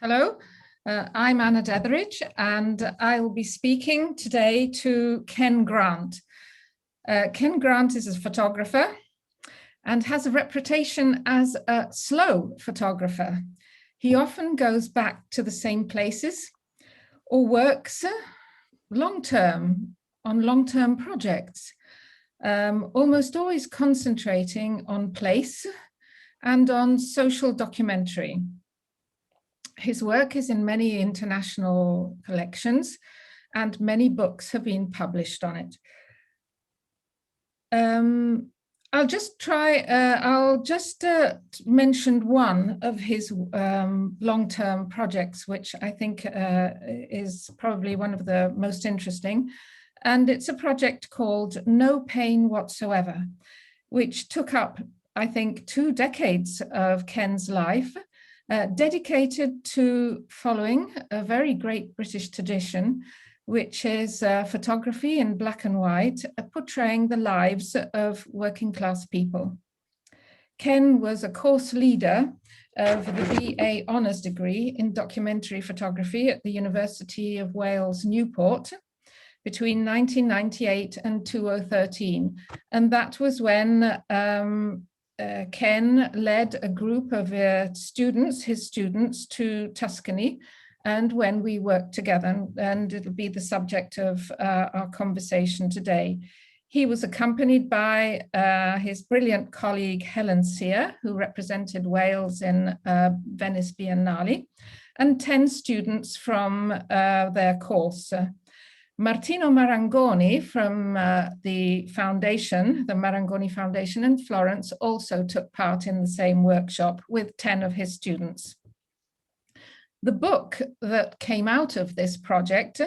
Hello, I'm Anna Detheridge, and I will be speaking today to Ken Grant. Ken Grant is a photographer and has a reputation as a slow photographer. He often goes back to the same places or works long-term on long-term projects, almost always concentrating on place and on social documentary. His work is in many international collections and many books have been published on it. I'll just mention one of his long-term projects, which I think is probably one of the most interesting. And it's a project called No Pain Whatsoever, which took up, I think, 2 decades of Ken's life, dedicated to following a very great British tradition, which is photography in black and white, portraying the lives of working class people. Ken was a course leader of the BA Honours degree in documentary photography at the University of Wales, Newport, between 1998 and 2013. And that was when Ken led a group of his students to Tuscany, and when we worked together, and it'll be the subject of our conversation today. He was accompanied by his brilliant colleague Helen Sear, who represented Wales in Venice Biennale, and 10 students from their course. Martino Marangoni from the foundation, the Marangoni Foundation in Florence, also took part in the same workshop with 10 of his students. The book that came out of this project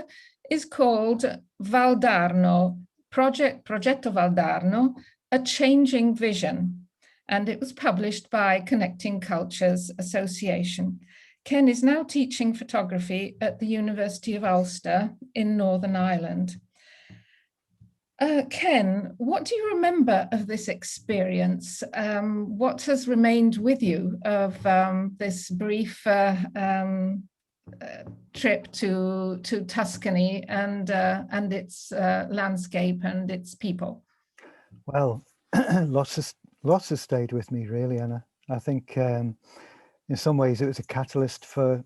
is called Valdarno, Progetto Valdarno, A Changing Vision, and it was published by Connecting Cultures Association. Ken is now teaching photography at the University of Ulster in Northern Ireland. Ken, what do you remember of this experience? What has remained with you of this brief trip to Tuscany and its landscape and its people? Well, lots has stayed with me, really, Anna. I think in some ways it was a catalyst for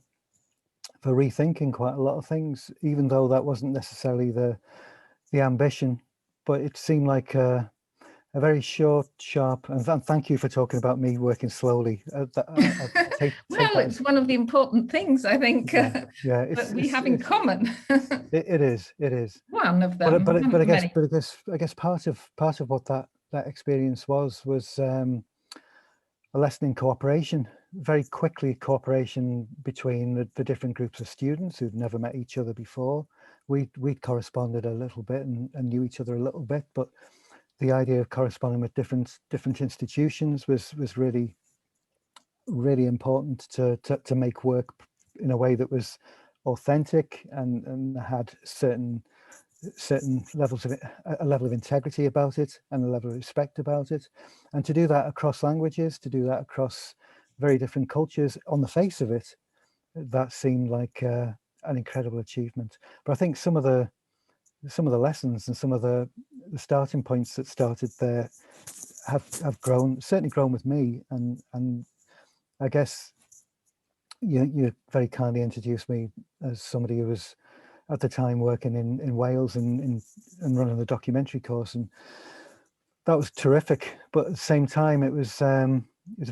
rethinking quite a lot of things, even though that wasn't necessarily the ambition. But it seemed like a very short, sharp, and thank you for talking about me working slowly. It's one of the important things, I think, that we have in common. It is. One of them. But I guess part of what that experience was a lesson in cooperation. Very quickly, cooperation between the different groups of students who'd never met each other before. We'd corresponded a little bit and knew each other a little bit, but the idea of corresponding with different institutions was really important to make work in a way that was authentic and had certain levels of a level of integrity about it and a level of respect about it, and to do that across languages, to do that across very different cultures. On the face of it, that seemed like an incredible achievement. But I think some of the lessons and some of the starting points that started there have certainly grown with me, and I guess you very kindly introduced me as somebody who was at the time working in Wales and running the documentary course, and that was terrific. But at the same time, it was a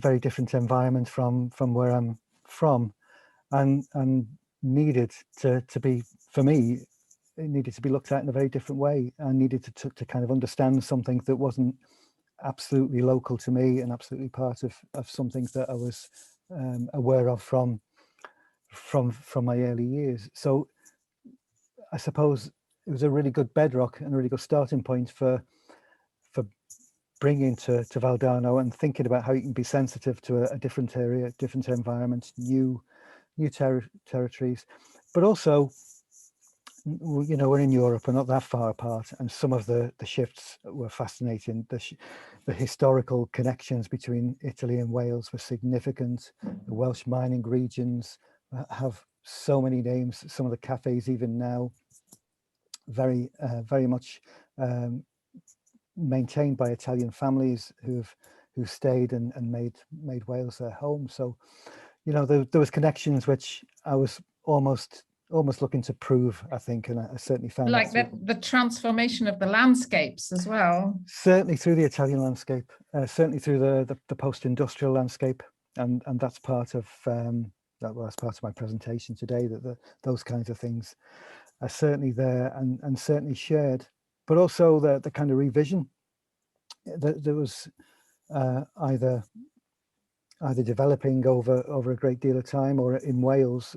very different environment from where I'm from, and needed to be, for me, it needed to be looked at in a very different way. I needed to kind of understand something that wasn't absolutely local to me and absolutely part of something that I was aware of from my early years. So I suppose it was a really good bedrock and a really good starting point for bringing to Valdarno and thinking about how you can be sensitive to a different area, different environment, new territories. But also, we're in Europe, we're not that far apart, and some of the shifts were fascinating. The historical connections between Italy and Wales were significant. The Welsh mining regions, have so many names. Some of the cafes even now very much maintained by Italian families who stayed and made Wales their home. So, you know, there was connections which I was almost looking to prove, I think, and I certainly found like that the transformation of the landscapes as well. Certainly through the Italian landscape, certainly through the post-industrial landscape, and that's part of that's part of my presentation today. That those kinds of things are certainly there and certainly shared, but also the kind of revision that there was either developing over a great deal of time, or in Wales.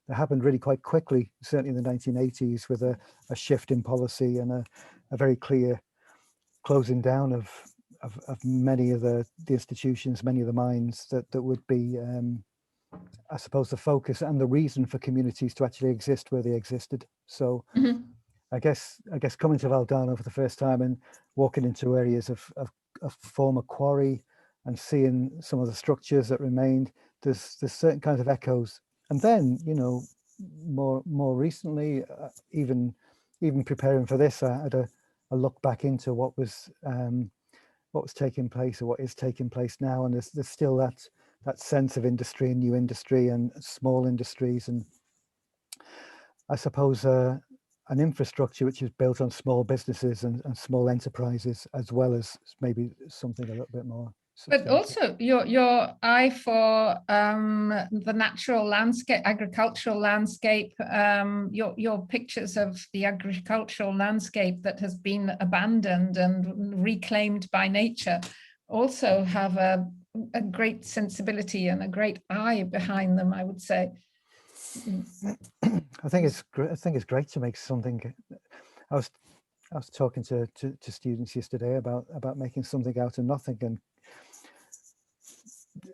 That happened really quite quickly, certainly in the 1980s, with a shift in policy and a very clear closing down of many of the institutions, many of the mines that would be, I suppose, the focus and the reason for communities to actually exist where they existed. So I guess coming to Valdarno for the first time and walking into areas of former quarry and seeing some of the structures that remained, there's certain kinds of echoes. And then, you know, more recently, even preparing for this, I had a look back into what was taking place, or what is taking place now, and there's still that sense of industry and new industry and small industries, and I suppose an infrastructure which is built on small businesses and small enterprises, as well as maybe something a little bit more. But also your eye for the natural landscape, agricultural landscape, your pictures of the agricultural landscape that has been abandoned and reclaimed by nature also have a great sensibility and a great eye behind them, I would say. I think it's great to make something. I was talking to students yesterday about making something out of nothing, and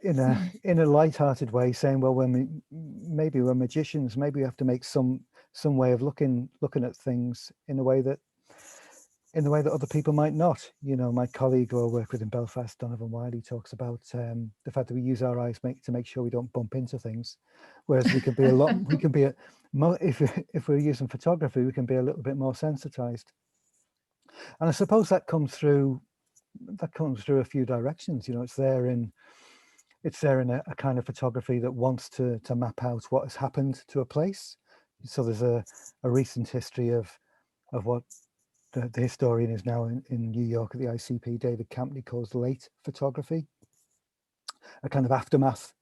in a light-hearted way, saying, well, maybe we're magicians, maybe we have to make some way of looking at things in a way that other people might not. You know, my colleague who I work with in Belfast, Donovan Wiley, talks about the fact that we use our eyes to make sure we don't bump into things, whereas we can be if we're using photography, we can be a little bit more sensitized. And I suppose that comes through a few directions. You know, it's there in a kind of photography that wants to map out what has happened to a place. So there's a recent history of what the historian is now in New York at the ICP, David Campney, calls late photography, a kind of aftermath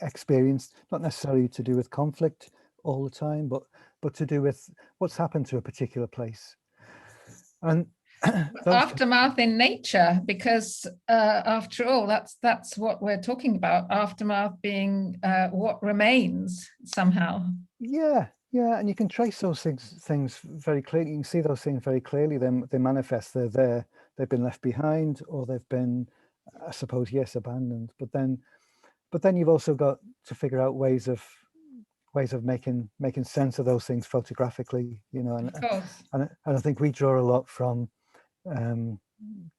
experience, not necessarily to do with conflict all the time, but to do with what's happened to a particular place. And aftermath in nature, because after all, that's what we're talking about. Aftermath being what remains somehow. Yeah, and you can trace those things very clearly. You can see those things very clearly. They manifest. They're there. They've been left behind, or they've been, I suppose, yes, abandoned. But then you've also got to figure out ways of making sense of those things photographically. You know, and I think we draw a lot from.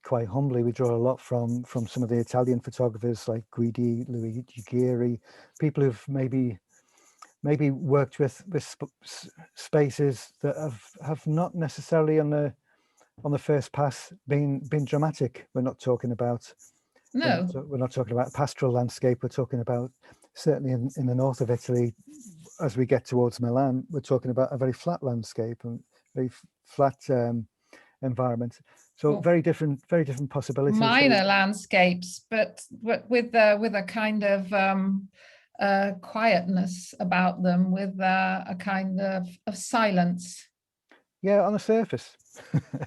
Quite humbly, we draw a lot from some of the Italian photographers like Guidi, Luigi Ghiri, people who've maybe worked with spaces that have not necessarily on the first pass been dramatic. We're not talking about we're not talking about pastoral landscape. We're talking about, certainly in the north of Italy, as we get towards Milan, we're talking about a very flat landscape and very flat environment. So very different possibilities. Minor landscapes, but with a kind of quietness about them, with a kind of silence. Yeah, on the surface.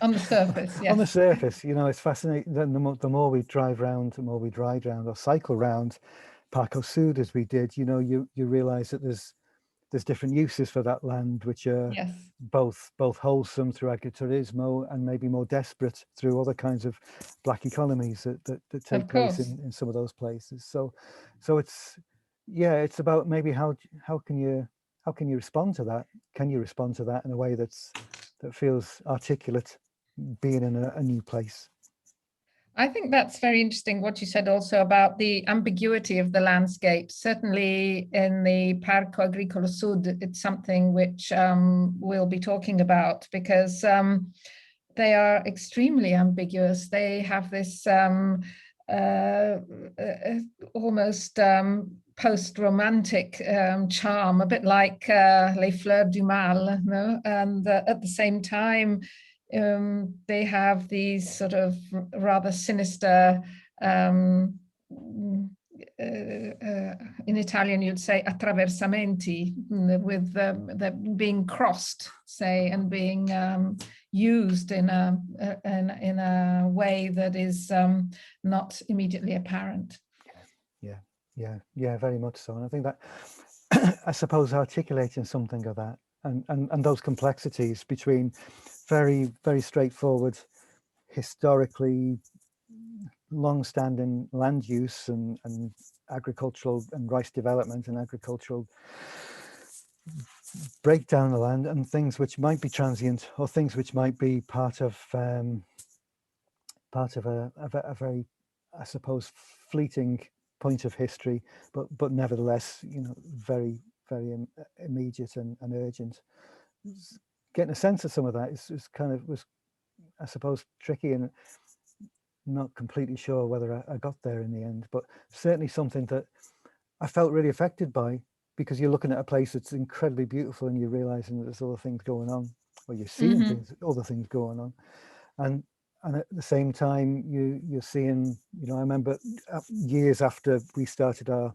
On the surface, yes. On the surface, you know, it's fascinating. Then the more we drive around, the more we ride around or cycle around Parco Sud, as we did, you know, you realise that there's different uses for that land, which are both wholesome through agriturismo and maybe more desperate through other kinds of black economies that take place in some of those places. So it's about maybe how can you respond to that? Can you respond to that in a way that feels articulate, being in a new place? I think that's very interesting what you said also about the ambiguity of the landscape. Certainly in the Parco Sud, it's something which we'll be talking about, because they are extremely ambiguous. They have this almost post-romantic charm, a bit like Les Fleurs du Mal, no? And at the same time, they have these sort of rather sinister, in Italian you'd say attraversamenti, with the being crossed, say, and being used in a way that is not immediately apparent. Yeah, very much so. And I think that, I suppose, articulating something of that and those complexities between very, very straightforward, historically long-standing land use and agricultural and rice development and agricultural breakdown of land, and things which might be transient, or things which might be part of a very, I suppose, fleeting point of history, but nevertheless, you know, very, very immediate and urgent. Getting a sense of some of that is kind of, was, I suppose, tricky, and not completely sure whether I got there in the end, but certainly something that I felt really affected by, because you're looking at a place that's incredibly beautiful and you're realizing that there's other things going on, or you're seeing things, other things going on, and at the same time you're seeing, you know, I remember years after we started our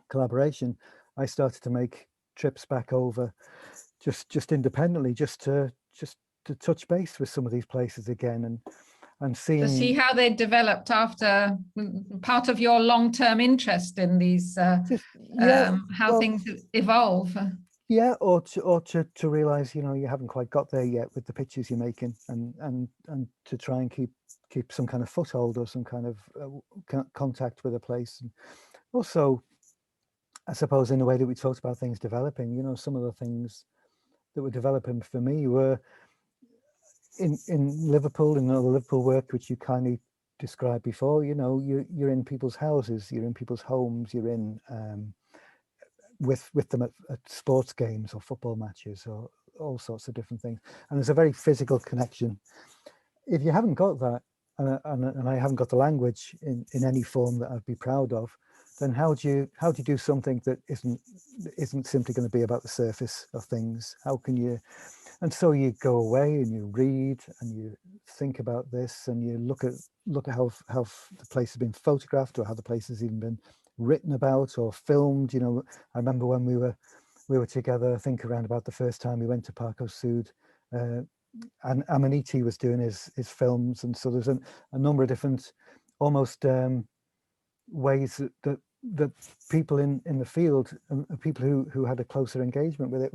collaboration, I started to make trips back over just independently, just to touch base with some of these places again, and seeing, to see how they developed after, part of your long-term interest in these, how things evolve. Yeah, or to realize, you know, you haven't quite got there yet with the pictures you're making, and to try and keep some kind of foothold or some kind of contact with a place. And also, I suppose, in the way that we talked about things developing, you know, some of the things that were developing for me were in Liverpool, and all the Liverpool work which you kindly described before. You know, you're in people's houses, you're in people's homes, you're in with them at sports games or football matches or all sorts of different things, and there's a very physical connection. If you haven't got that, and I haven't got the language in any form that I'd be proud of, then how do you do something that isn't simply going to be about the surface of things? How can you? And so you go away and you read and you think about this, and you look at how the place has been photographed, or how the place has even been written about or filmed. You know, I remember when we were together, I think around about the first time we went to Parco Sud, and Amaniti was doing his films, and so there's a number of different almost ways that people in the field, and people who had a closer engagement with it,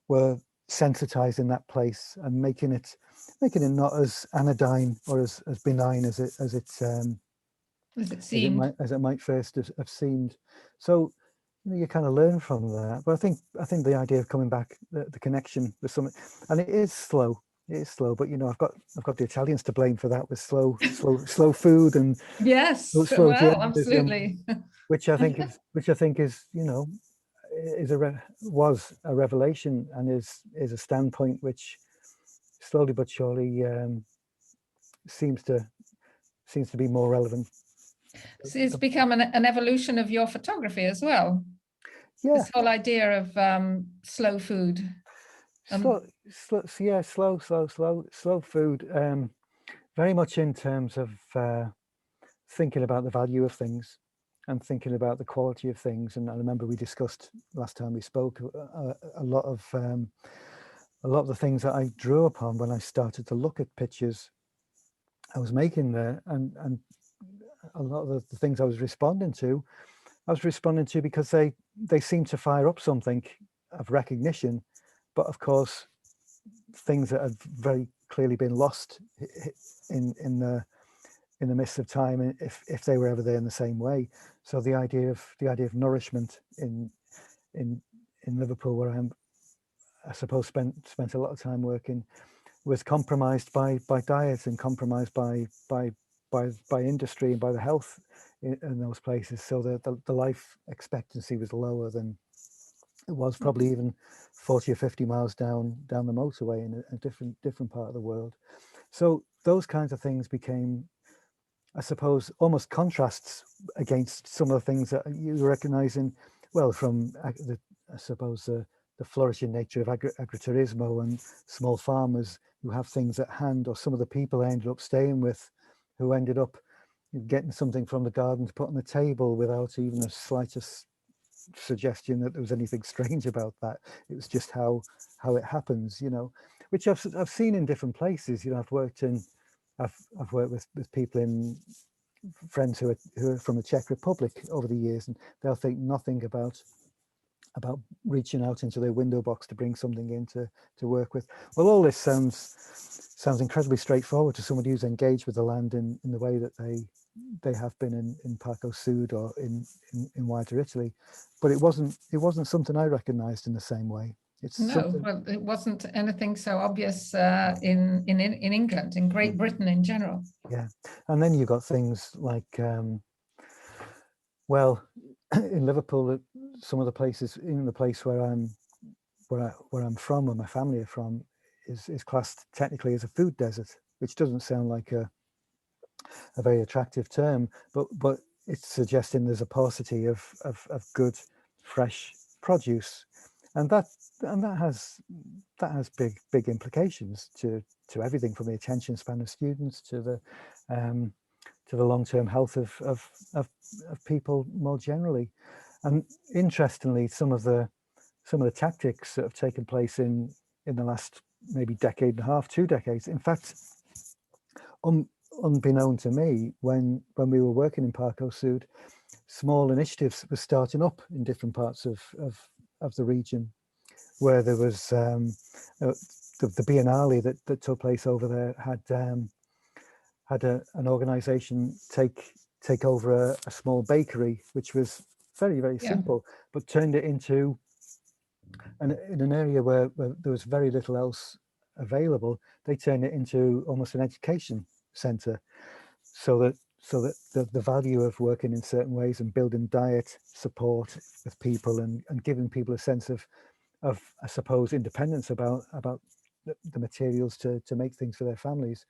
were sensitizing that place and making it not as anodyne or as benign as it might first have seemed. So, you know, you kind of learn from that. But I think the idea of coming back, the connection with something, and it is slow, but you know, I've got the Italians to blame for that, with slow food and yes, slow well, absolutely. which I think is, you know, was a revelation, and is a standpoint which slowly but surely seems to be more relevant. So it's become an evolution of your photography as well. Yeah, this whole idea of slow food. slow food, very much in terms of thinking about the value of things and thinking about the quality of things. And I remember we discussed last time we spoke a lot of the things that I drew upon when I started to look at pictures I was making there, and a lot of the things I was responding to because they seem to fire up something of recognition, but of course things that have very clearly been lost in the midst of time, if they were ever there in the same way. So the idea of nourishment in Liverpool, where I suppose spent a lot of time working, was compromised by diet, and compromised by by industry and by the health in those places. So the life expectancy was lower than it was probably even 40 or 50 miles down the motorway in a different part of the world. So those kinds of things became, I suppose, almost contrasts against some of the things that you recognize in, well, from I suppose the flourishing nature of agriturismo and small farmers who have things at hand, or some of the people I ended up staying with who ended up getting something from the garden to put on the table without even the slightest suggestion that there was anything strange about that. It was just how it happens, you know, which I've seen in different places. You know, I've worked with people in, friends who are from the Czech Republic over the years, and they'll think nothing about reaching out into their window box to bring something in to work with. Well, all this sounds incredibly straightforward to somebody who's engaged with the land in the way that they have been in Parco Sud or in wider Italy, but it wasn't something I recognized in the same way. Well, it wasn't anything so obvious in England, in Great Britain in general. Yeah, and then you got things like, well, in Liverpool, some of the places, in the place where I'm from, where my family are from, is classed technically as a food desert, which doesn't sound like a very attractive term, but it's suggesting there's a paucity of good, fresh produce, and that has big implications to everything from the attention span of students to the long-term health of people more generally. And interestingly, some of the tactics that have taken place in the last maybe decade and a half, 2 decades, in fact, unbeknown to me, when we were working in Parco Sud, small initiatives were starting up in different parts of the region, where there was the Biennale that took place over there had an organization take over a small bakery, which was very simple, but turned it into, in an area where there was very little else available, they turned it into almost an education center, so that the value of working in certain ways and building diet support with people and giving people a sense of I suppose independence about the materials to make things for their families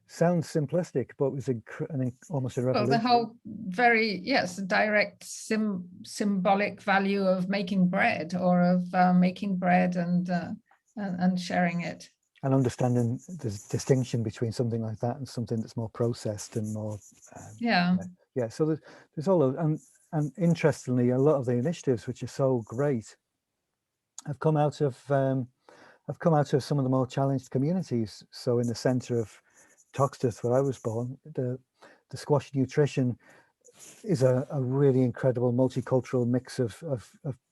sounds simplistic, but it was almost a revolution. Well, the whole direct symbolic value of making bread, or of making bread and sharing it, and understanding the distinction between something like that and something that's more processed and more so there's all of, and interestingly, a lot of the initiatives which are so great have come out of some of the more challenged communities. So in the center of Toxteth, where I was born, the squash nutrition is a really incredible multicultural mix of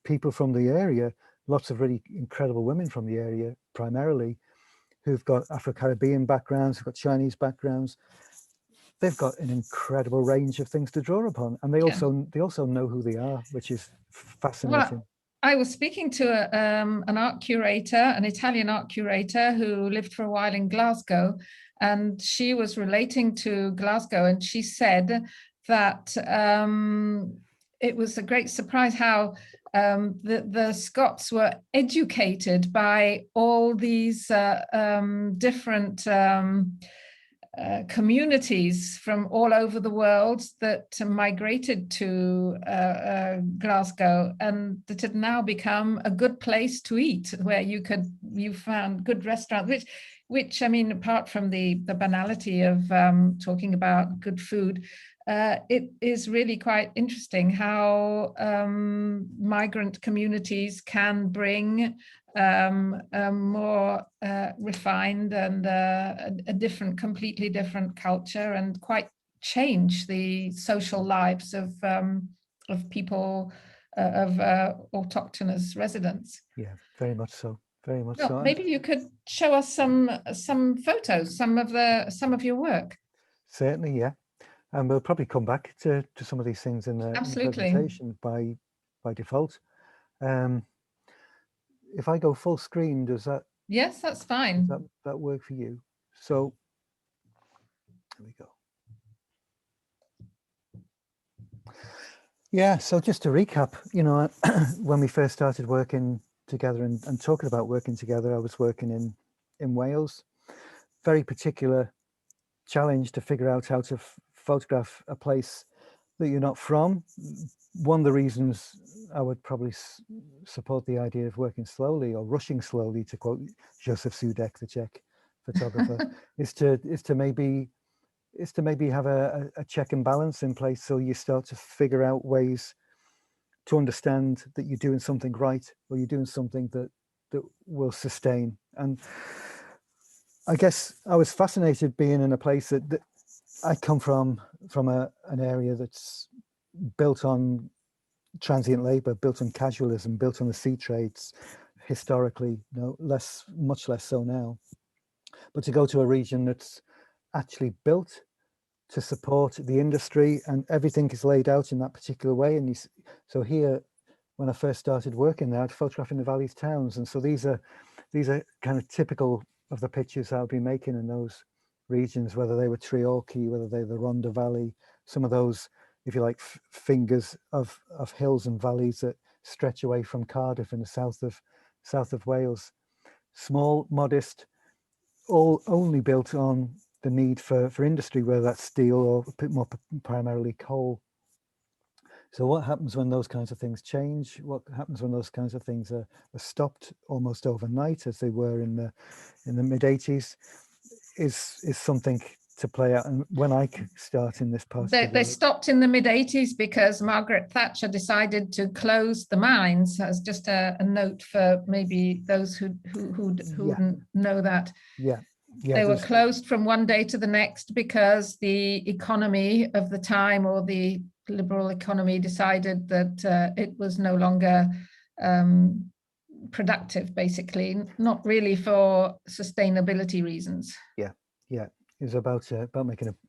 people from the area, lots of really incredible women from the area primarily, who've got Afro-Caribbean backgrounds, who've got Chinese backgrounds. They've got an incredible range of things to draw upon, and they also know who they are, which is fascinating. Well, I was speaking to an art curator, an Italian art curator who lived for a while in Glasgow, and she was relating to Glasgow, and she said that it was a great surprise how the Scots were educated by all these different communities from all over the world that migrated to Glasgow, and that had now become a good place to eat, where you found good restaurants, which I mean, apart from the banality of talking about good food, it is really quite interesting how migrant communities can bring a more refined and a completely different culture, and quite change the social lives of people, of autochthonous residents. Yeah, very much so. Very much so. Maybe you could show us some photos, some of your work. Certainly, yeah. And we'll probably come back to some of these things in the presentation by default. If I go full screen, does that? Yes, that's fine. Does that work for you? So there we go. Yeah, so just to recap, you know, when we first started working together and talking about working together, I was working in Wales. Very particular challenge to figure out how to photograph a place that you're not from. One of the reasons I would probably support the idea of working slowly or rushing slowly, to quote Josef Sudek, the Czech photographer, is to maybe have a check and balance in place, so you start to figure out ways to understand that you're doing something right, or you're doing something that will sustain. And I guess I was fascinated being in a place that I come from an area that's built on transient labor, built on casualism, built on the sea trades historically, much less so now. But to go to a region that's actually built to support the industry, and everything is laid out in that particular way. And so here, when I first started working there, I'd photographing the valley's towns, and so these are kind of typical of the pictures I'll be making in those regions, whether they were Treorchy, whether they're the Rhondda Valley, some of those, if you like, fingers of hills and valleys that stretch away from Cardiff in the south of Wales. Small, modest, all only built on the need for industry, whether that's steel or a bit more primarily coal. So what happens when those kinds of things change? What happens when those kinds of things are stopped almost overnight, as they were in the mid-80s, is something to play out. And when I start in this part of the They stopped in the mid-80s because Margaret Thatcher decided to close the mines. As just a note for maybe those who wouldn't know that. Yeah. They were closed from one day to the next because the economy of the time, or the liberal economy, decided that it was no longer productive, basically, not really for sustainability reasons. Yeah. It was about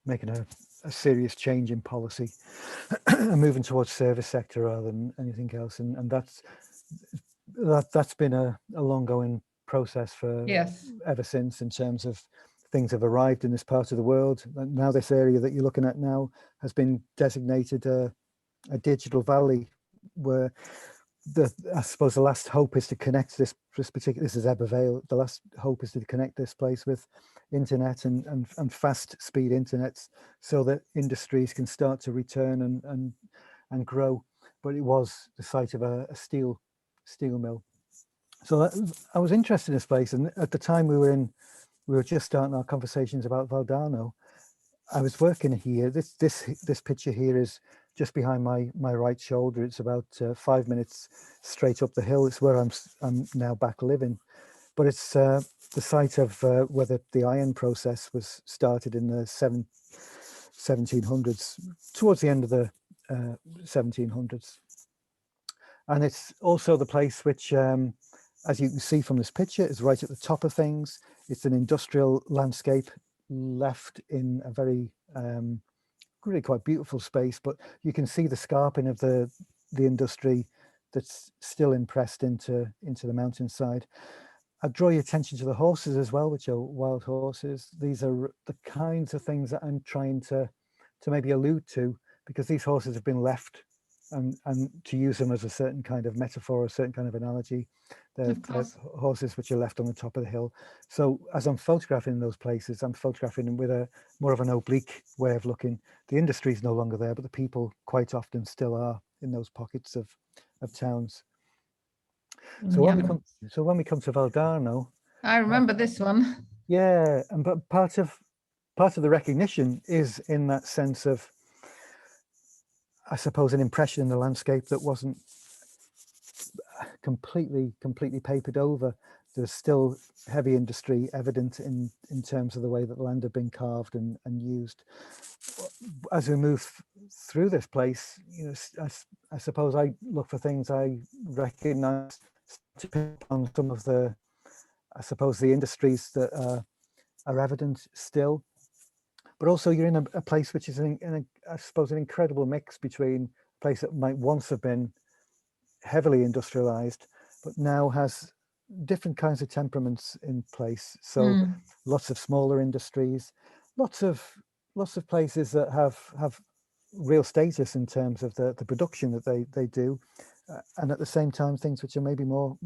making a serious change in policy and moving towards service sector rather than anything else. And that's been a long going process for ever since, in terms of things have arrived in this part of the world. And now this area that you're looking at now has been designated a digital valley, where I suppose the last hope is to connect this is Ebbw Vale. The last hope is to connect this place with internet and fast speed internets, so that industries can start to return and grow. But it was the site of a steel mill. So I was interested in this place, and at the time we were just starting our conversations about Valdarno. I was working here. This picture here is just behind my right shoulder. It's about 5 minutes straight up the hill. It's where I'm now back living, but it's the site of where the iron process was started in the 1700s, towards the end of the 1700s. And it's also the place which, as you can see from this picture, is right at the top of things. It's an industrial landscape left in a very really quite beautiful space, but you can see the scarping of the industry that's still impressed into the mountainside. I'd draw your attention to the horses as well, which are wild horses. These are the kinds of things that I'm trying to maybe allude to, because these horses have been left, and to use them as a certain kind of metaphor, a certain kind of analogy. They're horses which are left on the top of the hill. So as I'm photographing those places, I'm photographing them with a more of an oblique way of looking. The industry is no longer there, but the people quite often still are in those pockets of towns. So when we come to Valdarno, I remember this one. Yeah, but part of the recognition is in that sense of, I suppose, an impression in the landscape that wasn't completely papered over. There's still heavy industry evident in terms of the way that the land had been carved and used. As we move through this place, you know, I suppose I look for things I recognize, to pick on some of the, I suppose, the industries that are evident still. But also you're in a place which is, I suppose, an incredible mix between a place that might once have been heavily industrialized, but now has different kinds of temperaments in place. So lots of smaller industries, lots of places that have real status in terms of the production that they do, and at the same time things which are maybe more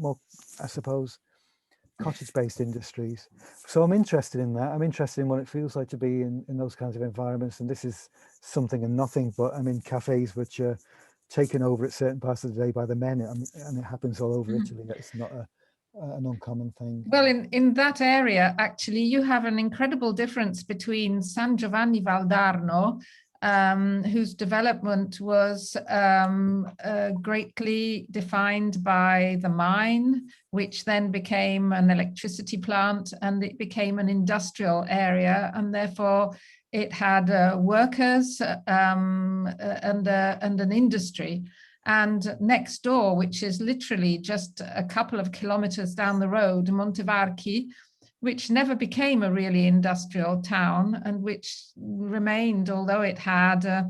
I suppose cottage-based industries. So I'm interested in that. I'm interested in what it feels like to be in those kinds of environments. And this is something and nothing, but I'm in cafes which are taken over at certain parts of the day by the men, and it happens all over Italy. It's not an uncommon thing. Well, in that area, actually, you have an incredible difference between San Giovanni Valdarno, whose development was greatly defined by the mine, which then became an electricity plant, and it became an industrial area, and therefore it had workers and an industry. And next door, which is literally just a couple of kilometers down the road, Montevarchi, which never became a really industrial town and which remained, although it had a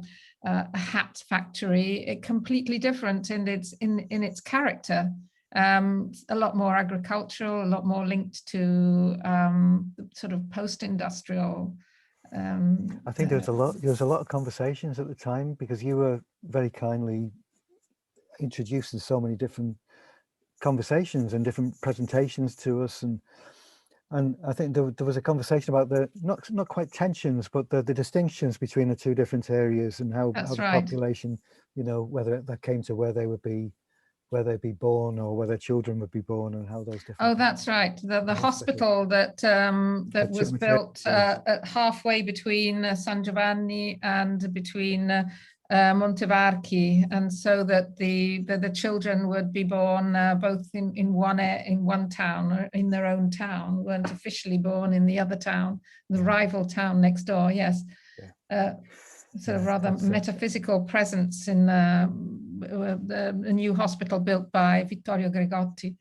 hat factory, completely different in its character. A lot more agricultural, a lot more linked to sort of post-industrial. I think there was a lot of conversations at the time, because you were very kindly introducing so many different conversations and different presentations to us, and I think there was a conversation about the not quite tensions, but the distinctions between the two different areas, and how the population, whether that came to where they'd be born, or where their children would be born, and how those different. Oh, that's right. The hospital that was built at halfway between San Giovanni and between Montevarchi, and so that the children would be born both in one town, or in their own town, weren't officially born in the other town, the rival town next door. Yes, sort of rather metaphysical presence in a new hospital built by Vittorio Gregotti.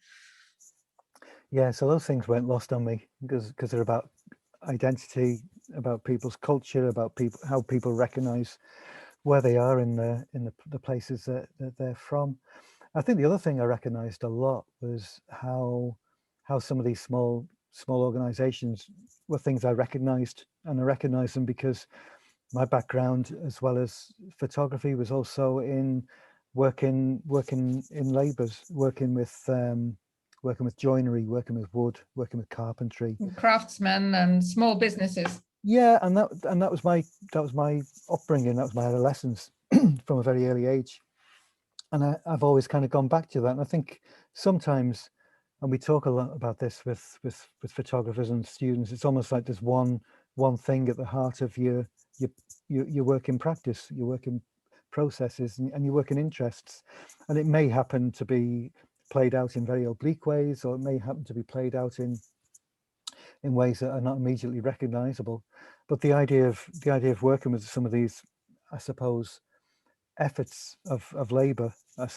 Yeah, so those things weren't lost on me, because they're about identity, about people's culture, about how people recognize where they are in the places that they're from. I think the other thing I recognized a lot was how some of these small organizations were things I recognized, and I recognized them because my background, as well as photography, was also in working in labours, working with joinery, working with wood, working with carpentry, craftsmen and small businesses. Yeah, and that was my upbringing. That was my adolescence from a very early age, and I've always kind of gone back to that. And I think sometimes, and we talk a lot about this with photographers and students, it's almost like there's one thing at the heart of your work in practice, your work in processes, and your work in interests. And it may happen to be played out in very oblique ways, or it may happen to be played out in ways that are not immediately recognizable. But the idea of working with some of these, I suppose, efforts of labor are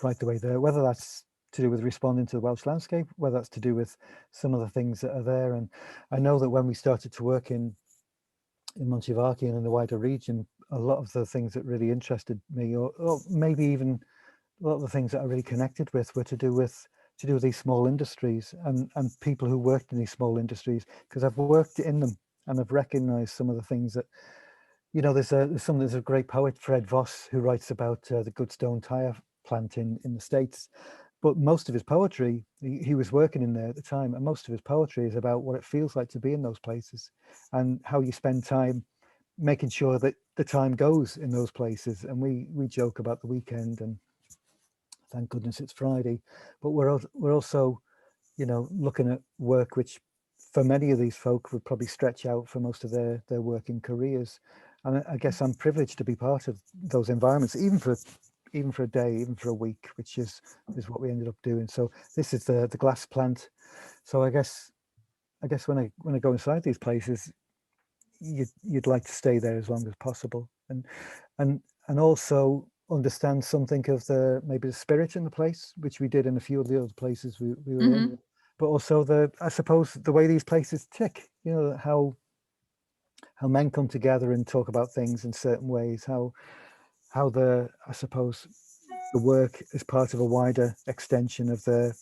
right the way there, whether that's to do with responding to the Welsh landscape, whether that's to do with some of the things that are there. And I know that when we started to work in Montevarchi and in the wider region, a lot of the things that really interested me, or maybe even a lot of the things that I really connected with, were to do with these small industries and people who worked in these small industries, because I've worked in them and I've recognized some of the things that, there's a great poet, Fred Voss, who writes about the Goodstone tire plant in the States, but most of his poetry, he was working in there at the time, and most of his poetry is about what it feels like to be in those places and how you spend time making sure that the time goes in those places. And we joke about the weekend, and thank goodness it's Friday, but we're also, looking at work which for many of these folk would probably stretch out for most of their working careers. And I guess I'm privileged to be part of those environments, even for a day, even for a week, which is what we ended up doing. So this is the glass plant. So I guess when I go inside these places, you'd like to stay there as long as possible, and also understand something of maybe the spirit in the place, which we did in a few of the other places we were in, but also I suppose the way these places tick, how men come together and talk about things in certain ways, how I suppose the work is part of a wider extension of their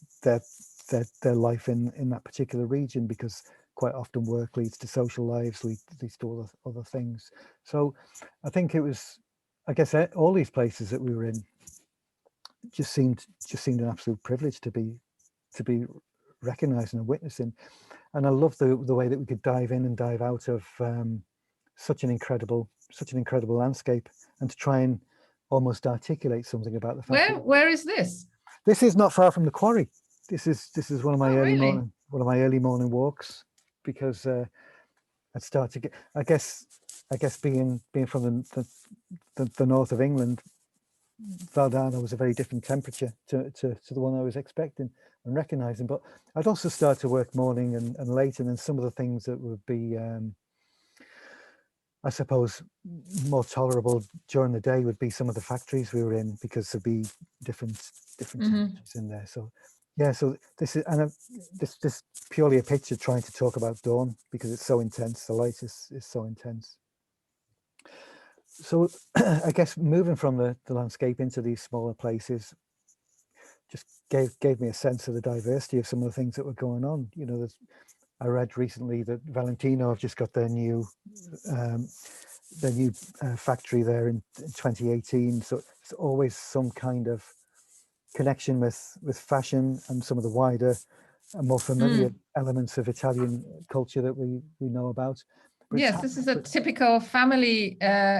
life in that particular region, because quite often work leads to social lives, leads to other things. So I think it was, I guess, all these places that we were in just seemed an absolute privilege to be recognizing and witnessing. And I love the way that we could dive in and dive out of such an incredible landscape, and to try and almost articulate something about the fact Where is this? This is not far from the quarry. This is one of my really? early morning walks, because I'd start to get, I guess being from the north of England, Valdarno was a very different temperature to the one I was expecting and recognizing. But I'd also start to work morning and late, and then some of the things that would be I suppose more tolerable during the day would be some of the factories we were in, because there'd be different temperatures in there. So yeah, so this is, and this purely a picture trying to talk about dawn, because it's so intense. The light is so intense. So I guess moving from the landscape into these smaller places just gave me a sense of the diversity of some of the things that were going on. You know, I read recently that Valentino have just got their new factory there in 2018. So it's always some kind of connection with fashion and some of the wider and more familiar elements of Italian culture that we know about. But yes, this is a typical family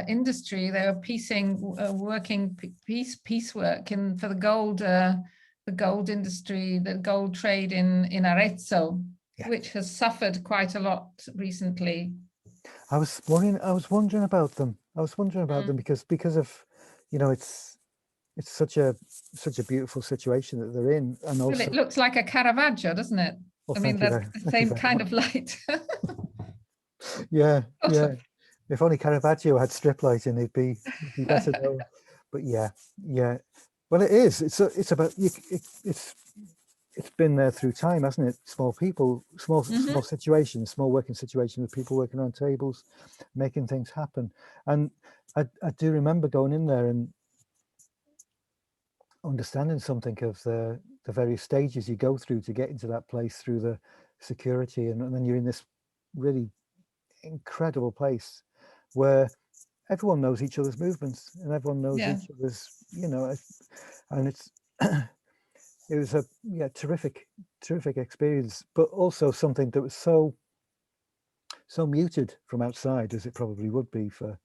industry. They were working piecework for the gold industry, the gold trade in Arezzo, which has suffered quite a lot recently. I was wondering about them. Because of, you know, it's such a beautiful situation that they're in, and also, well, it looks like a Caravaggio, doesn't it? Well, I mean, that's the same kind of light. yeah. If only Caravaggio had strip lighting, it'd be better though. But yeah. Well, it is. It's about it's been there through time, hasn't it? Small people, small situations, small working situations with people working on tables, making things happen. And I do remember going in there and understanding something of the various stages you go through to get into that place, through the security, and then you're in this really incredible place where everyone knows each other's movements and everyone knows each other's, you know, and it's it was a terrific experience, but also something that was so muted from outside, as it probably would be for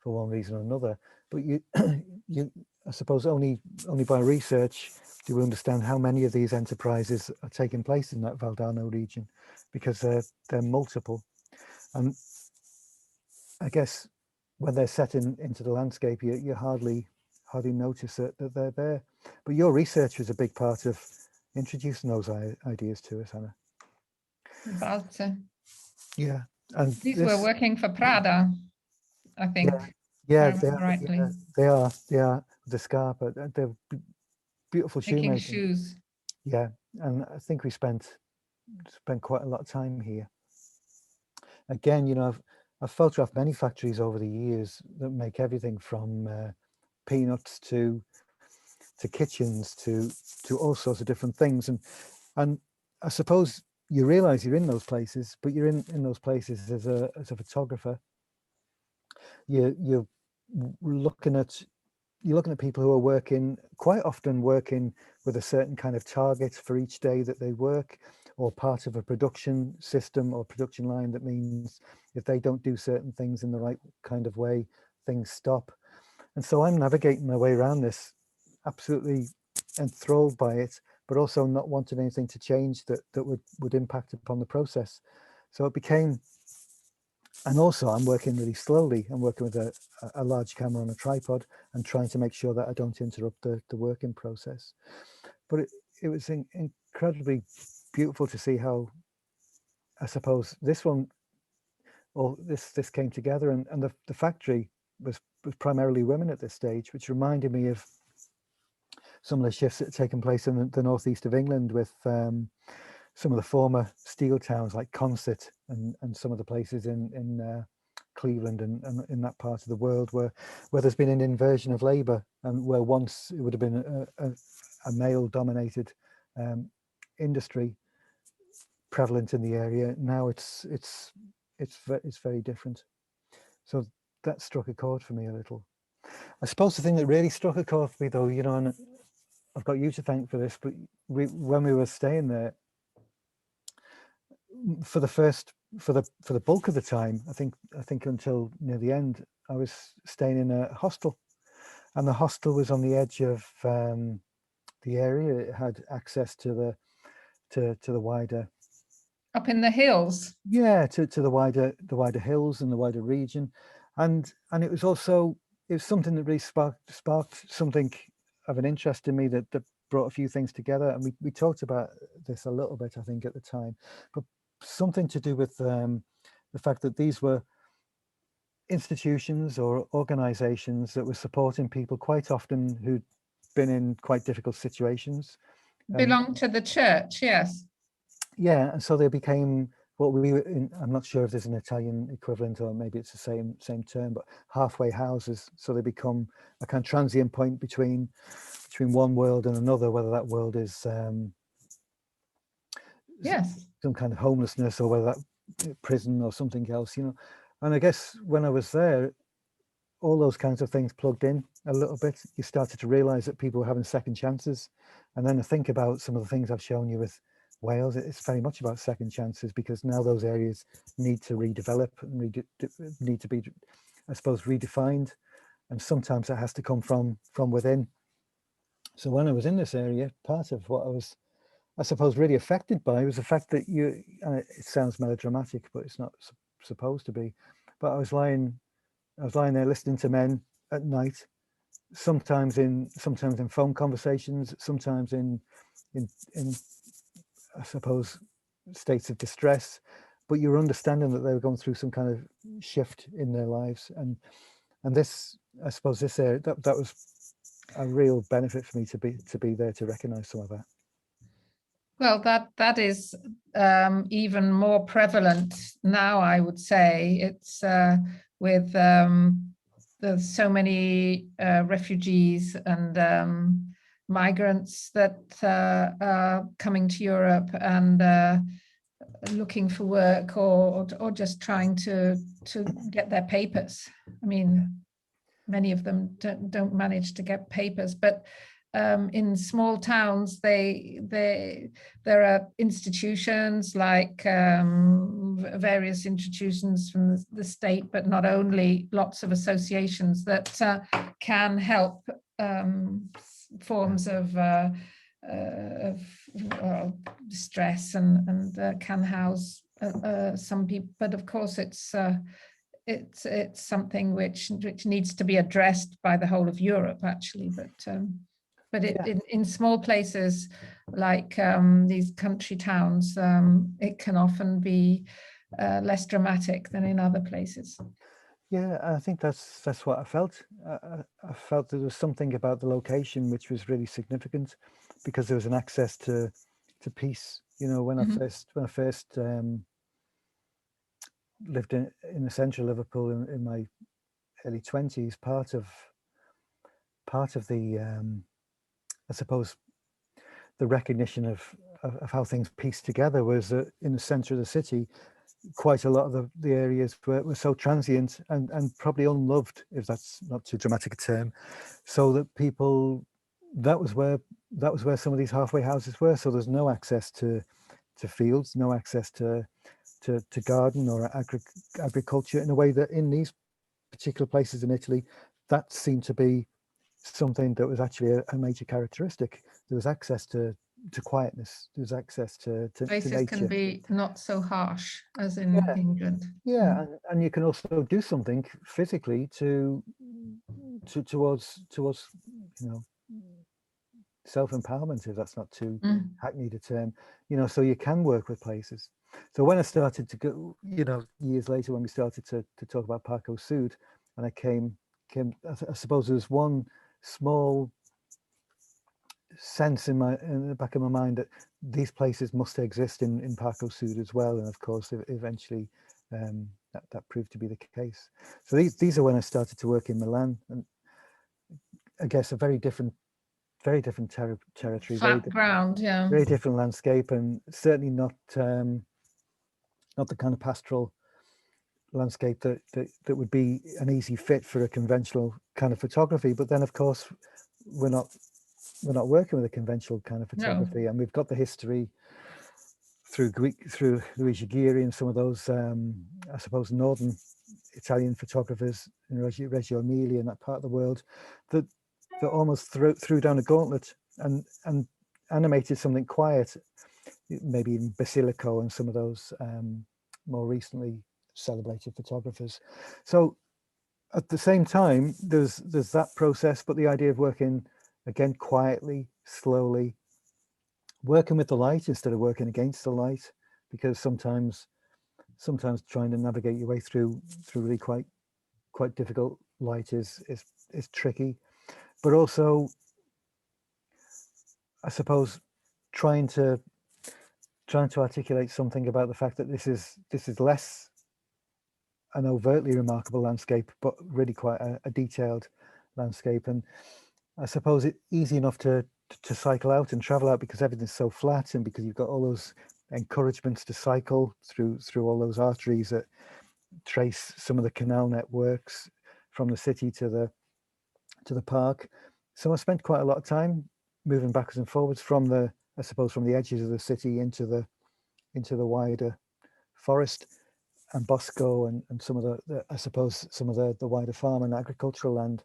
one reason or another. But you I suppose only by research do we understand how many of these enterprises are taking place in that Valdarno region, because they're multiple. And I guess when they're set into the landscape, you hardly notice that they're there. But your research was a big part of introducing those ideas to us, Anna. Yeah, and these were working for Prada, I think. Yeah, if I remember rightly. they are the Scarpa. They're beautiful Making shoemaking. shoes. Yeah, and I think we spent quite a lot of time here. Again, you know, I've photographed many factories over the years that make everything from peanuts to kitchens to all sorts of different things, and I suppose you realize you're in those places, but you're in those places as a photographer. You're looking at people who are quite often working with a certain kind of target for each day that they work, or part of a production system or production line that means if they don't do certain things in the right kind of way, things stop. And so I'm navigating my way around this, absolutely enthralled by it, but also not wanting anything to change that would impact upon the process. So it became, and also I'm working really slowly. I'm working with a large camera on a tripod and trying to make sure that I don't interrupt the working process. But it was incredibly beautiful to see how, I suppose, this came together, and the factory was primarily women at this stage, which reminded me of some of the shifts that had taken place in the northeast of England with some of the former steel towns like Concert and some of the places in Cleveland and in that part of the world where there's been an inversion of labor, and where once it would have been a male dominated industry, prevalent in the area. Now it's very different. So that struck a chord for me a little. I suppose the thing that really struck a chord for me, though, you know, and I've got you to thank for this, but when we were staying there, for the bulk of the time, I think until near the end, I was staying in a hostel, and the hostel was on the edge of the area. It had access to the wider, Up in the hills. yeah, to the wider hills and the wider region, and it was also, it was something that really sparked something of an interest in me that brought a few things together, and we talked about this a little bit, I think, at the time, but something to do with the fact that these were institutions or organizations that were supporting people quite often who'd been in quite difficult situations. Belong to the church, yes. Yeah, and so they became what we were in, I'm not sure if there's an Italian equivalent or maybe it's the same term, but halfway houses. So they become a kind of transient point between one world and another, whether that world is yes, some kind of homelessness or whether that prison or something else, you know. And I guess when I was there, all those kinds of things plugged in a little bit. You started to realize that people were having second chances. And then to think about some of the things I've shown you with Wales, it's very much about second chances, because now those areas need to redevelop and need to be, I suppose, redefined. And sometimes that has to come from within. So when I was in this area, part of what I was, I suppose, really affected by was the fact that it sounds melodramatic, but it's not supposed to be. But I was lying there listening to men at night, sometimes in phone conversations, sometimes in I suppose states of distress, but you were understanding that they were going through some kind of shift in their lives, and this, I suppose, this area, that was a real benefit for me to be there to recognize some of that. Well, that is even more prevalent now, I would say. It's with there's so many refugees and migrants that are coming to Europe and looking for work or just trying to get their papers. I mean, many of them don't manage to get papers, but in small towns, there are institutions like various institutions from the state, but not only, lots of associations that can help forms of distress and can house some people. But of course, it's something which needs to be addressed by the whole of Europe, actually. But in small places like these country towns, it can often be less dramatic than in other places. Yeah, I think that's what I felt. I felt there was something about the location which was really significant, because there was an access to peace. You know, when I first lived in the central Liverpool in my early 20s, part of the I suppose the recognition of how things pieced together was that in the centre of the city, quite a lot of the areas were so transient and probably unloved, if that's not too dramatic a term, so that people, that was where some of these halfway houses were. So there's no access to fields, no access to garden or agriculture, in a way that in these particular places in Italy, that seemed to be something that was actually a major characteristic. There was access to quietness. There was access to Places nature. can be not so harsh as in England. Yeah, and you can also do something physically towards you know, self-empowerment, if that's not too hackneyed a term. You know, so you can work with places. So when I started to go, you know, years later, when we started to talk about Parco Sud, and I came, I suppose there was one small sense in the back of my mind that these places must exist in Parco Sud as well, and of course eventually that proved to be the case. So these are when I started to work in Milan, and I guess a very different very different territory, Flat ground, yeah. very different landscape, and certainly not not the kind of pastoral landscape that would be an easy fit for a conventional kind of photography. But then, of course, we're not working with a conventional kind of photography, No. and we've got the history through Luigi Ghiri and some of those, I suppose, northern Italian photographers in Reggio Emilia and that part of the world that almost threw down a gauntlet and animated something quiet, maybe in Basilico and some of those more recently celebrated photographers. So at the same time, there's that process, but the idea of working again quietly, slowly, working with the light instead of working against the light, because sometimes trying to navigate your way through really quite difficult light is tricky. But also, I suppose, trying to articulate something about the fact that this is less an overtly remarkable landscape, but really quite a detailed landscape. And I suppose it's easy enough to cycle out and travel out because everything's so flat, and because you've got all those encouragements to cycle through all those arteries that trace some of the canal networks from the city to the park. So I spent quite a lot of time moving backwards and forwards from the edges of the city into the wider forest and bosco and some of the wider farm and agricultural land,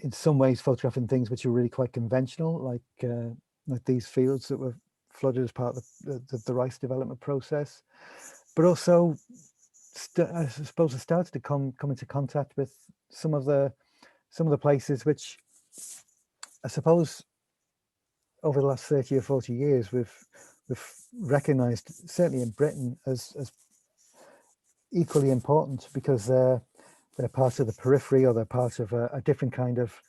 in some ways photographing things which are really quite conventional, like these fields that were flooded as part of the rice development process. But also, I suppose I started to come into contact with some of the places which I suppose over the last 30 or 40 years we've recognized, certainly in Britain, as equally important, because they're part of the periphery, or they're part of a different kind of,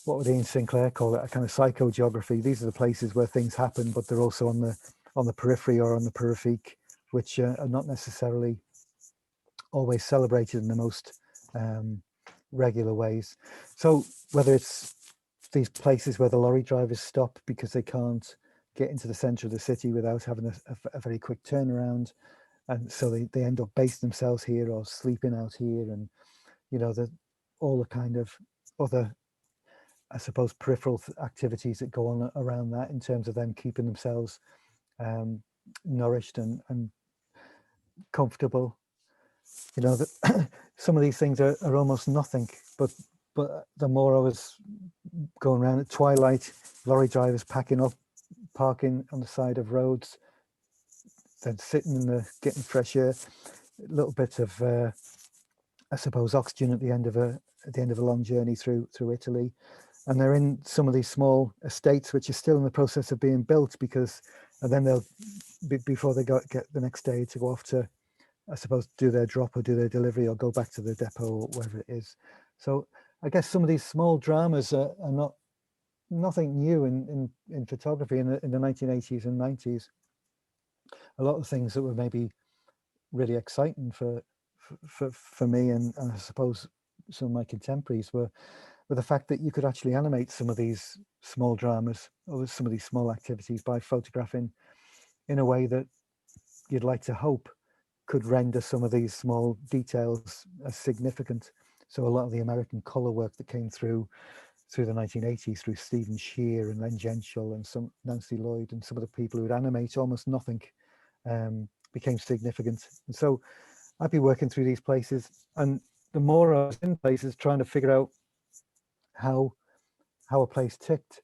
what would Ian Sinclair call it, a kind of psychogeography. These are the places where things happen, but they're also on the periphery or on the periphery, which are not necessarily always celebrated in the most regular ways. So whether it's these places where the lorry drivers stop because they can't get into the center of the city without having a very quick turnaround, and so they end up basing themselves here or sleeping out here, and all the kind of other, I suppose, peripheral activities that go on around that in terms of them keeping themselves nourished and comfortable. Some of these things are almost nothing, but the more I was going around at twilight, lorry drivers packing up, parking on the side of roads, then sitting getting fresh air, a little bit of I suppose oxygen at the end of a long journey through Italy. And they're in some of these small estates which are still in the process of being built, and then they'll before they get the next day to go off to, I suppose, do their drop or do their delivery or go back to the depot or wherever it is. So I guess some of these small dramas are nothing new in photography in the 1980s and 90s. A lot of things that were maybe really exciting for me and I suppose some of my contemporaries were the fact that you could actually animate some of these small dramas or some of these small activities by photographing in a way that you'd like to hope could render some of these small details as significant. So a lot of the American color work that came through the 1980s, through Stephen Shear and Len Gentschel and some Nancy Lloyd and some of the people who would animate almost nothing, became significant. And so I'd be working through these places, and the more I was in places trying to figure out how a place ticked,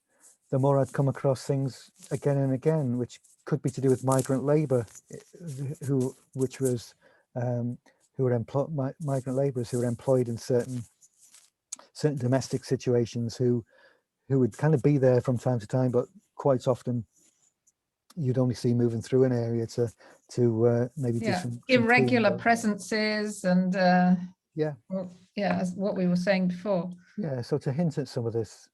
the more I'd come across things again and again, which could be to do with migrant labor, who were migrant laborers who were employed in certain domestic situations, who would kind of be there from time to time, but quite often you'd only see moving through an area to maybe do some irregular presences and as what we were saying before. So to hint at some of this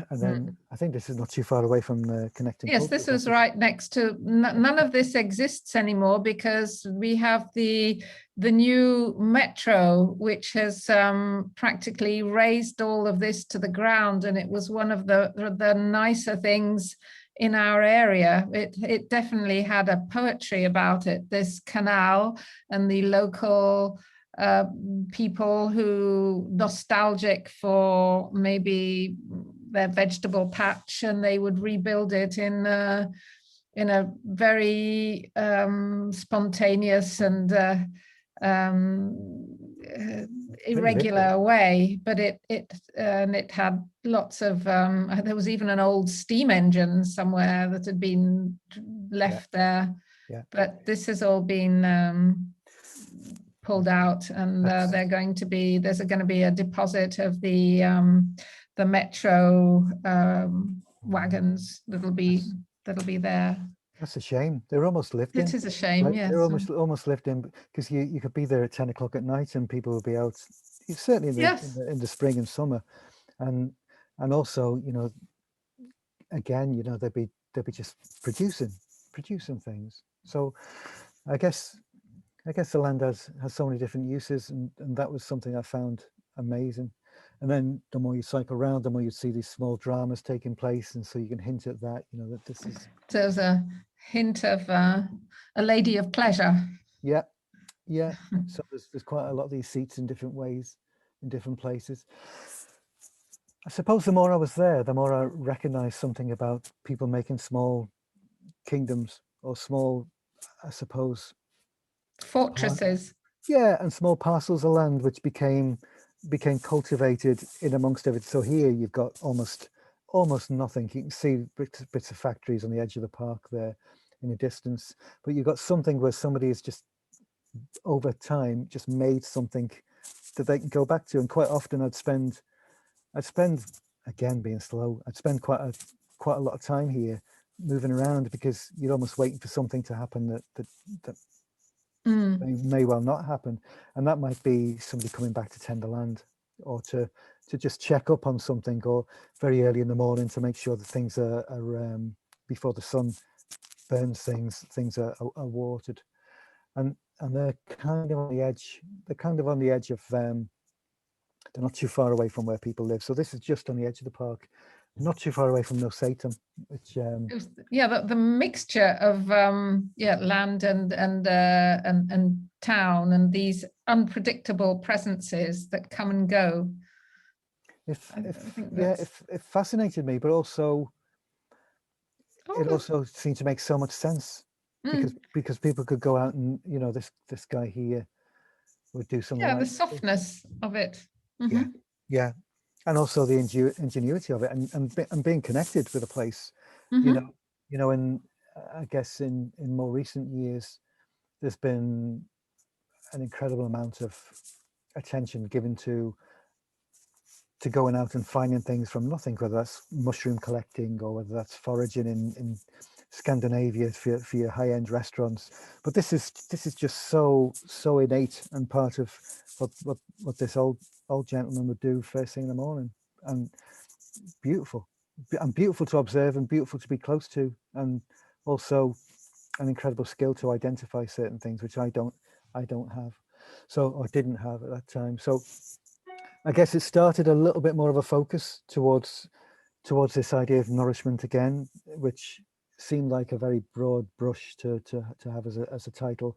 And then I think this is not too far away from the connecting Yes, culture this was office. right next to, none of this exists anymore because we have the new metro, which has practically raised all of this to the ground, and it was one of the nicer things in our area. It definitely had a poetry about it, this canal, and the local people who nostalgic for maybe their vegetable patch, and they would rebuild it in a very spontaneous and irregular way, but it had lots of there was even an old steam engine somewhere that had been left there. But this has all been pulled out, and there's going to be a deposit of the metro wagons that'll be there. That's a shame. They're almost lived in. It is a shame, Like, yes. they're almost lived in, because you could be there at 10 o'clock at night and people would be out, certainly in the spring and summer, and also, you know, again, you know, they'd be just producing things. So I guess the land has so many different uses, and that was something I found amazing. And then the more you cycle around, the more you see these small dramas taking place, and so you can hint at that, you know, that this is. There's a hint of a lady of pleasure. Yeah. So there's quite a lot of these seats in different ways, in different places. I suppose the more I was there, the more I recognized something about people making small kingdoms, or small, I suppose, fortresses. Yeah, and small parcels of land which became cultivated in amongst everything. So here you've got almost nothing. You can see bits of factories on the edge of the park there in the distance, but you've got something where somebody has just over time just made something that they can go back to. And quite often I'd spend again, being slow, I'd spend quite a lot of time here moving around, because you're almost waiting for something to happen that may well not happen. And that might be somebody coming back to tend the land, or to just check up on something, or very early in the morning to make sure that things are before the sun burns things are watered. And they're kind of on the edge. They're kind of on the edge of they're not too far away from where people live. So this is just on the edge of the park, not too far away from No Satan, which the mixture of land and town, and these unpredictable presences that come and go. It fascinated me, but also it also seemed to make so much sense, because people could go out and, you know, this guy here would do something like the softness of it. And also the ingenuity of it, and being connected with a place. You know, and I guess in more recent years there's been an incredible amount of attention given to going out and finding things from nothing, whether that's mushroom collecting or whether that's foraging in Scandinavia for your high-end restaurants. But this is just so innate and part of what this old gentleman would do first thing in the morning, and beautiful to observe, and beautiful to be close to, and also an incredible skill to identify certain things which I don't have, or didn't have at that time. So I guess it started a little bit more of a focus towards this idea of nourishment again, which seemed like a very broad brush to have as a title.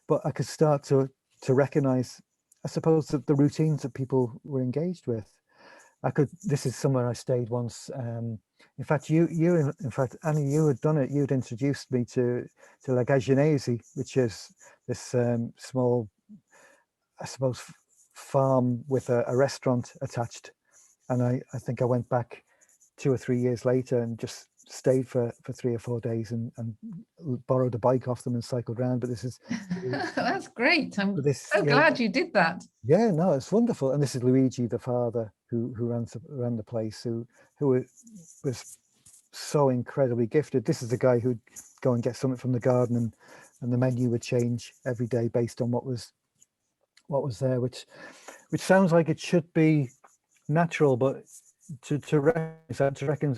But I could start to recognize, I suppose, the routines that people were engaged with. This is somewhere I stayed once. In fact, Annie, you had done it. You'd introduced me to La Gagenesi, which is this small, I suppose, farm with a restaurant attached. And I think I went back 2 or 3 years later and just stayed for 3 or 4 days and borrowed a bike off them and cycled around. But this is that's great. I'm so glad you did that. Yeah, no, it's wonderful. And this is Luigi, the father, who ran the place, who was so incredibly gifted. This is the guy who'd go and get something from the garden, and the menu would change every day based on what was there, which sounds like it should be natural, but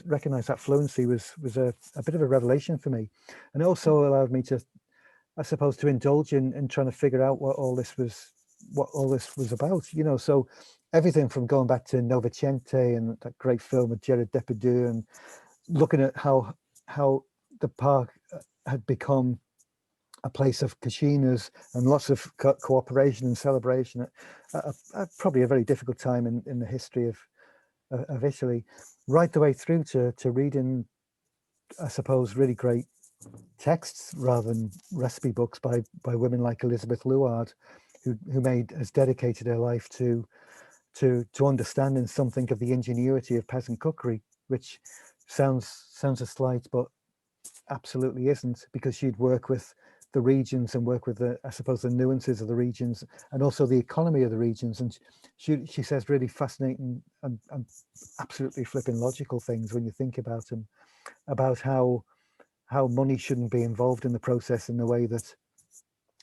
recognize that fluency was a bit of a revelation for me, and also allowed me to, I suppose, to indulge in trying to figure out what all this was about, you know. So everything from going back to Novecento and that great film with Gerard Depardieu, and looking at how the park had become a place of kachinas and lots of cooperation and celebration at probably a very difficult time in the history of Italy, right the way through to reading, I suppose, really great texts rather than recipe books by women like Elizabeth Luard, who has dedicated her life to understanding something of the ingenuity of peasant cookery, which sounds a slight, but absolutely isn't, because she'd work with the regions and work with I suppose the nuances of the regions and also the economy of the regions. And she says really fascinating and absolutely flipping logical things when you think about them, about how money shouldn't be involved in the process in the way that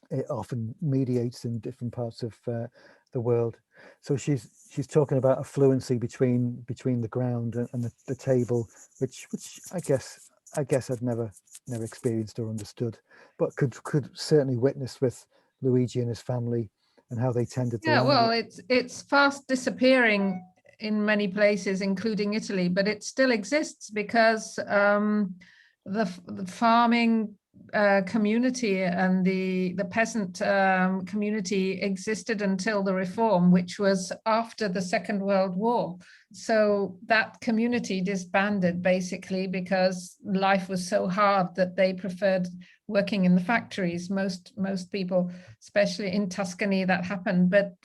it often mediates in different parts of the world. So she's talking about a fluency between the ground and the table, which I guess I'd never experienced or understood, but could certainly witness with Luigi and his family and how they tended to. Yeah, well, it's fast disappearing in many places, including Italy, but it still exists because the farming community and the peasant community existed until the reform, which was after the Second World War. So that community disbanded basically because life was so hard that they preferred working in the factories. Most people, especially in Tuscany, that happened. But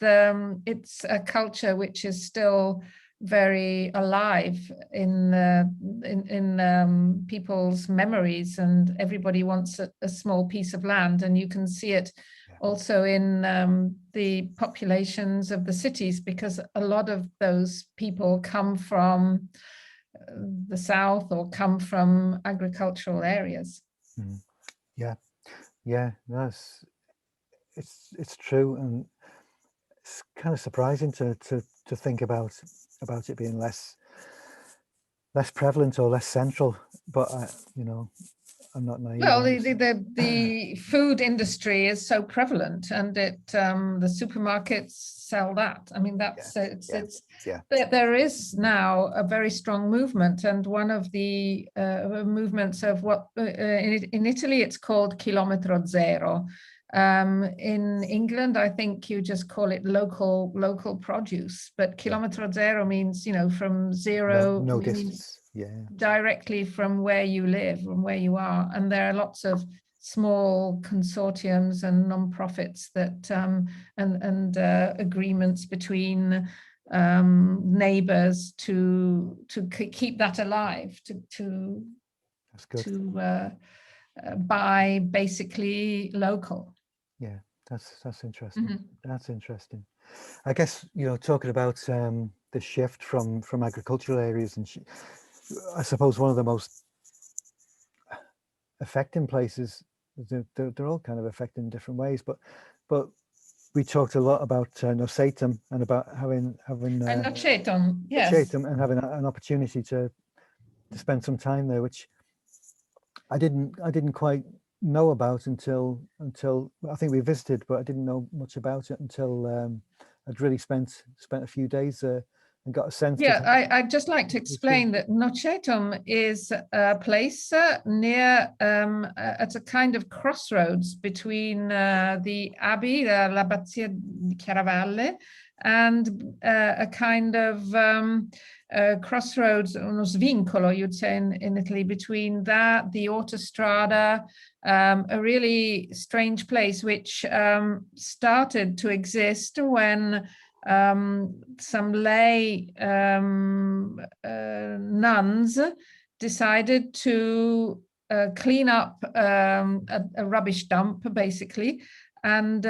it's a culture which is still very alive in people's memories, and everybody wants a small piece of land, and you can see it also in the populations of the cities, because a lot of those people come from the south or come from agricultural areas. Yeah, that's it's true, and it's kind of surprising to think about it being less prevalent or less central, but you know, I'm not naive. Well, the food industry is so prevalent, and the supermarkets sell that. I mean, that's there is now a very strong movement, and one of the movements of what in Italy it's called chilometro zero. In England, I think you just call it local produce, but chilometro zero means, you know, from zero, no distance. Yeah, directly from where you live, from where you are. And there are lots of small consortiums and non-profits that and agreements between neighbors to keep that alive, to buy basically local. Yeah, that's interesting. That's interesting. I guess, you know, talking about the shift from agricultural areas, and I suppose one of the most affecting places, they're all kind of affected in different ways, but we talked a lot about Nocetum and about having Nocetum, yes, Nocetum, and having an opportunity to spend some time there, which I didn't quite know about until I think we visited, but I didn't know much about it until I'd really spent a few days there and got a sense. Yeah, I'd just like to explain that Nocetum is a place near at a kind of crossroads between the Abbey, l'Abbazia di Chiaravalle, and a kind of crossroads, uno svincolo, you'd say in Italy, between that, the Autostrada, a really strange place which started to exist when some lay nuns decided to clean up a rubbish dump, basically, and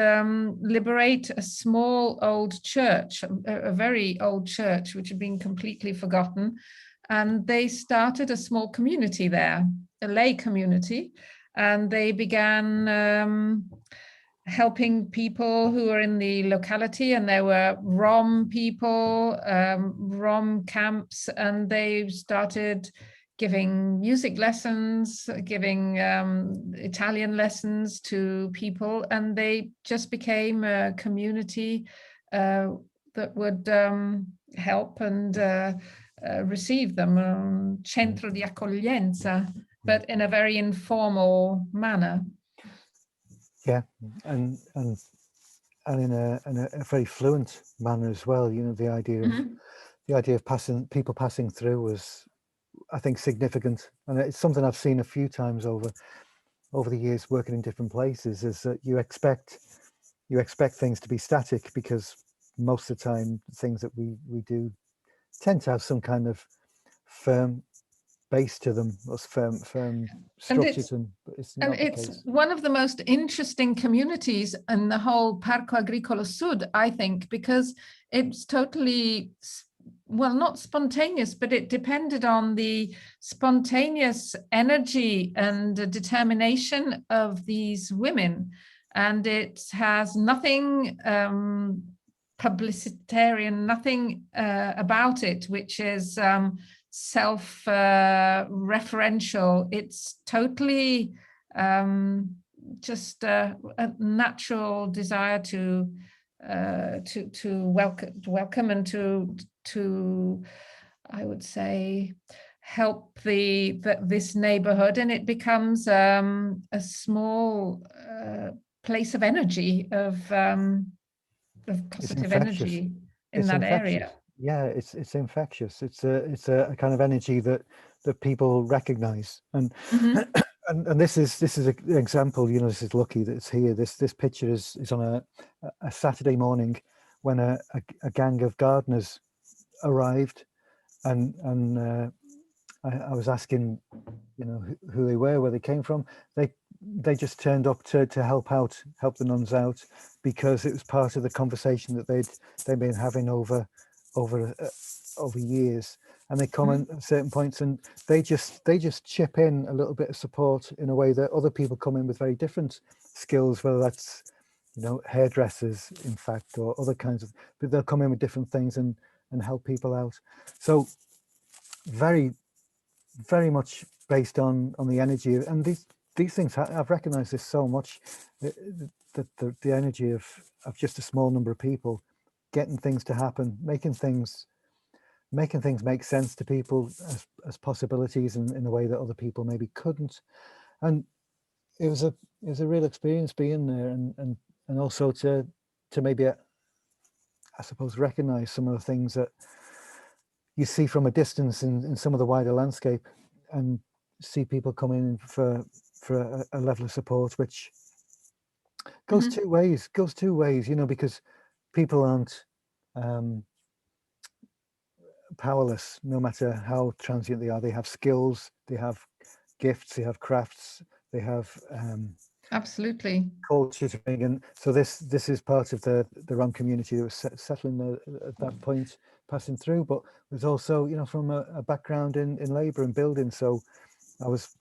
liberate a small old church, a very old church, which had been completely forgotten. And they started a small community there, a lay community, and they began helping people who were in the locality, and there were Rom people, Rom camps, and they started giving music lessons, giving Italian lessons to people, and they just became a community that would help and receive them, centro di accoglienza, but in a very informal manner. Yeah, and in a very fluent manner as well. You know, the idea of people passing through was, I think, significant, and it's something I've seen a few times over the years working in different places. Is that you expect things to be static, because most of the time things that we do tend to have some kind of firm base to them, or firm structure to them, but it's not the case. One of the most interesting communities in the whole Parco Agricolo Sud, I think, because it's totally, well, not spontaneous, but it depended on the spontaneous energy and determination of these women. And it has nothing publicitarian, nothing about it, which is self-referential. It's totally just a natural desire to welcome and to I would say help this neighborhood, and it becomes a small place of energy, of positive energy in that area. Yeah, it's infectious. It's a kind of energy that people recognize, and and this is an example. You know, this is lucky that it's here. This picture is on a Saturday morning when a gang of gardeners arrived, and I was asking, you know, who they were, where they came from. They just turned up to help the nuns out, because it was part of the conversation that they'd been having over years, and they come in at certain points, and they just chip in a little bit of support in a way that other people come in with very different skills, whether that's, you know, hairdressers, in fact, or other kinds of, but they'll come in with different things and help people out. So very, very much based on the energy, and these things, I've recognized this so much, that the energy of just a small number of people getting things to happen, making things make sense to people as possibilities in a way that other people maybe couldn't. And it was a real experience being there, and also to maybe I suppose recognize some of the things that you see from a distance in some of the wider landscape, and see people come in for a level of support which goes two ways, you know, because people aren't powerless, no matter how transient they are. They have skills, they have gifts, they have crafts, they have absolutely culture to bring in. So this is part of the Rom community that was settling at that point, passing through, but was also, you know, from a background in labor and building. So I was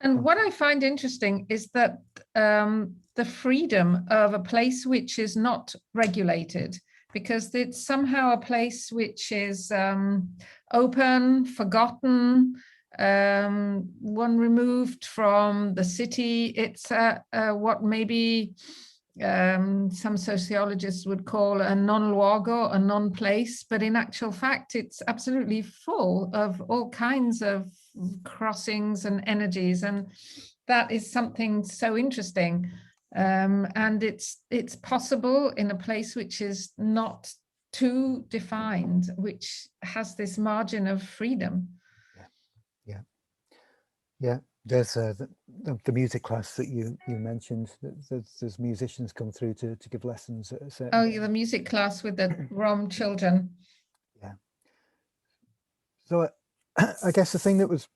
and what I find interesting is that the freedom of a place which is not regulated, because it's somehow a place which is open, forgotten, one removed from the city. It's what maybe some sociologists would call a non-luogo, a non-place, but in actual fact, it's absolutely full of all kinds of crossings and energies, and that is something so interesting. And it's possible in a place which is not too defined, which has this margin of freedom. Yeah. There's the music class that you mentioned. There's musicians come through to give lessons at a certain yeah, the music class with the Rom children. Yeah. So I guess the thing that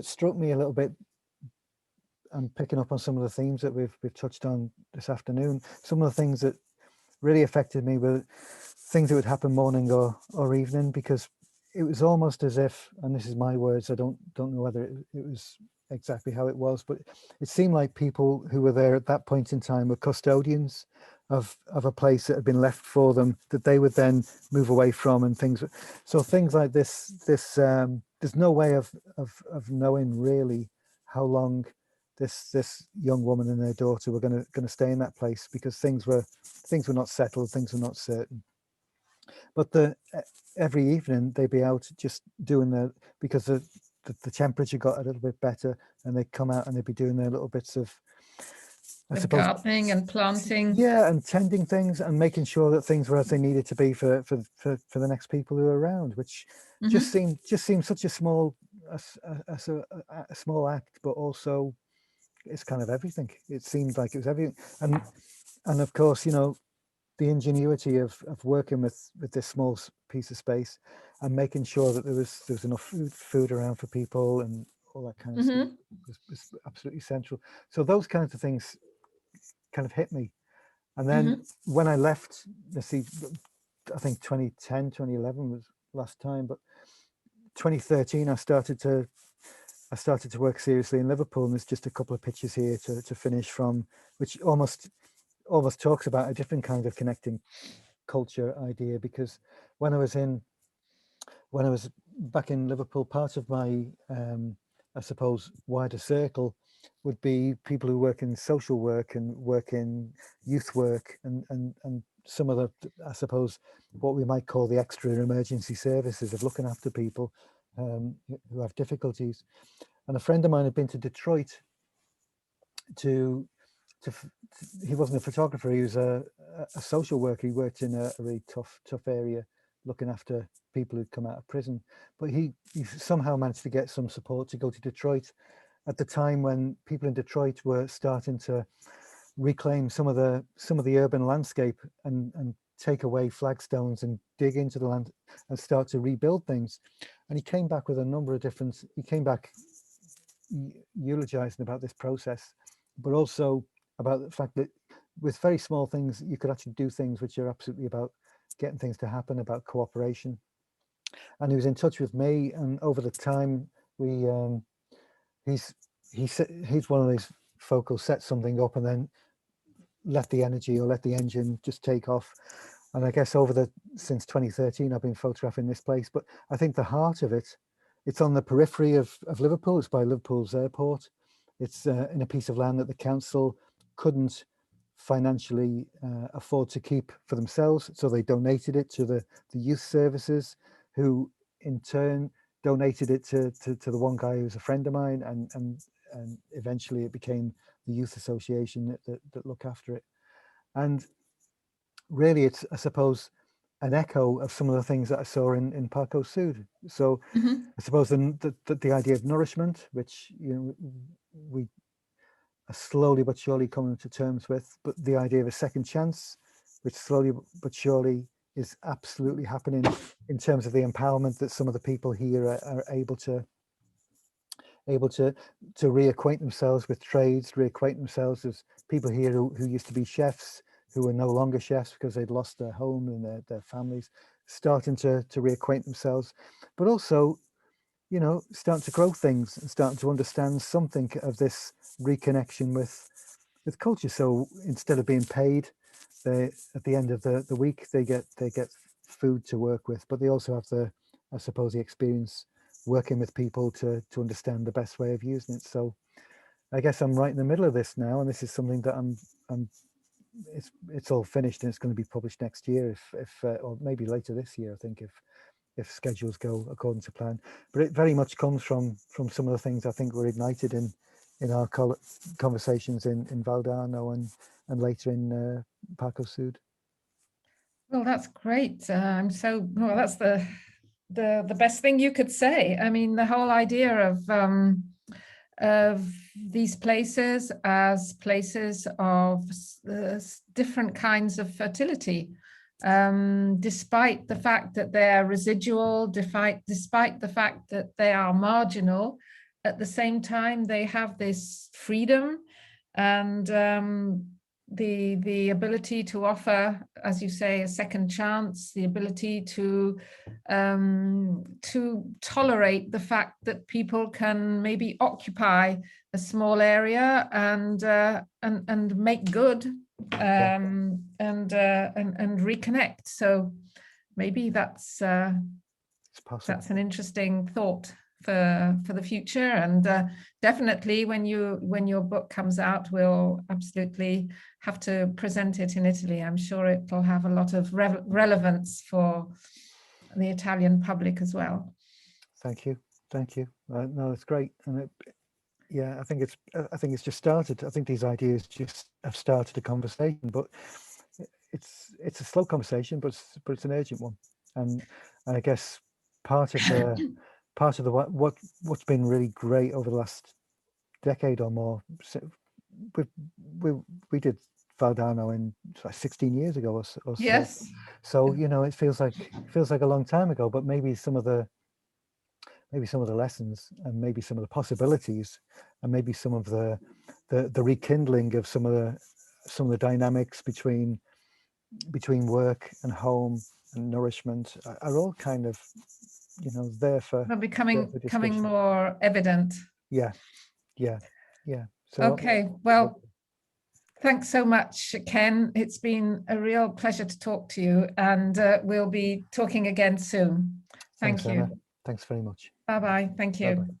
struck me a little bit, and picking up on some of the themes that we've touched on this afternoon, some of the things that really affected me were things that would happen morning or evening, because it was almost as if, and this is my words, I don't know whether it was exactly how it was, but it seemed like people who were there at that point in time were custodians of a place that had been left for them, that they would then move away from, and things. So things like this, there's no way of knowing really how long this young woman and their daughter were going to stay in that place, because things were not settled, things were not certain. But every evening they'd be out just doing because the temperature got a little bit better, and they'd come out and they'd be doing their little bits of, I suppose, gardening and planting. Yeah, and tending things and making sure that things were as they needed to be for the next people who are around, which just seemed such a small a small act, but also it's kind of everything. It seemed like it was everything, and of course, you know, the ingenuity of working with this small piece of space and making sure that there was enough food around for people and all that kind of stuff was absolutely central. So those kinds of things kind of hit me. And then when I left, let's see, I think 2010, 2011 was last time, but 2013 I started to work seriously in Liverpool, and there's just a couple of pictures here to finish from, which almost talks about a different kind of connecting culture idea. Because when I was back in Liverpool, part of my I suppose wider circle would be people who work in social work and work in youth work and some of the, I suppose, what we might call the extra emergency services of looking after people who have difficulties. And a friend of mine had been to Detroit he wasn't a photographer, he was a social worker. He worked in a really tough area looking after people who'd come out of prison, but he somehow managed to get some support to go to Detroit at the time when people in Detroit were starting to reclaim some of the urban landscape and take away flagstones and dig into the land and start to rebuild things. And he came back with a number of different, he came back eulogizing about this process, but also about the fact that with very small things, you could actually do things which are absolutely about getting things to happen, about cooperation. And he was in touch with me, and over the time we he's one of these folk who'll set something up and then let the energy or let the engine just take off. And I guess since 2013 I've been photographing this place, but I think the heart of it, it's on the periphery of Liverpool. It's by Liverpool's airport. It's in a piece of land that the council couldn't financially afford to keep for themselves, so they donated it to the youth services, who in turn donated it to the one guy who's a friend of mine, and eventually it became the youth association that look after it. And really it's, I suppose, an echo of some of the things that I saw in Parco Sud. So I suppose the idea of nourishment, which, you know, we are slowly but surely coming to terms with, but the idea of a second chance, which slowly but surely is absolutely happening in terms of the empowerment that some of the people here are able to reacquaint themselves with trades, reacquaint themselves as people here who used to be chefs, who are no longer chefs because they'd lost their home and their families, starting to reacquaint themselves, but also, you know, starting to grow things and starting to understand something of this reconnection with culture. So instead of being paid, at the end of the week they get food to work with, but they also have I suppose, the experience working with people to understand the best way of using it. So I guess I'm right in the middle of this now, and this is something that it's all finished and it's going to be published next year, if or maybe later this year, I think, if schedules go according to plan. But it very much comes from some of the things I think were ignited in our conversations in Valdarno and later in Parco Sud. Well, that's great. Well, that's the best thing you could say. I mean, the whole idea of these places as places of different kinds of fertility, despite the fact that they're residual, despite the fact that they are marginal, at the same time they have this freedom and the ability to offer, as you say, a second chance, the ability to tolerate the fact that people can maybe occupy a small area and make good and reconnect. So maybe that's It's possible. that's an interesting thought for the future, and definitely when your book comes out, we'll absolutely have to present it in Italy. I'm sure it'll have a lot of relevance for the Italian public as well. Thank you. No, it's great, and yeah, I think it's just started. I think these ideas just have started a conversation, but it's a slow conversation, but it's an urgent one, and I guess part of what's been really great over the last decade or more. We did Valdarno in 16 years ago or so. Yes. So it feels like a long time ago, but maybe some of the lessons, and maybe some of the possibilities, and maybe some of the rekindling of some of the dynamics between work and home and nourishment are all kind of there for becoming more evident. Yeah. So okay, well, thanks so much, Ken. It's been a real pleasure to talk to you, and we'll be talking again soon. Thank you. Anna. Thanks very much. Bye-bye. Thank you. Bye-bye.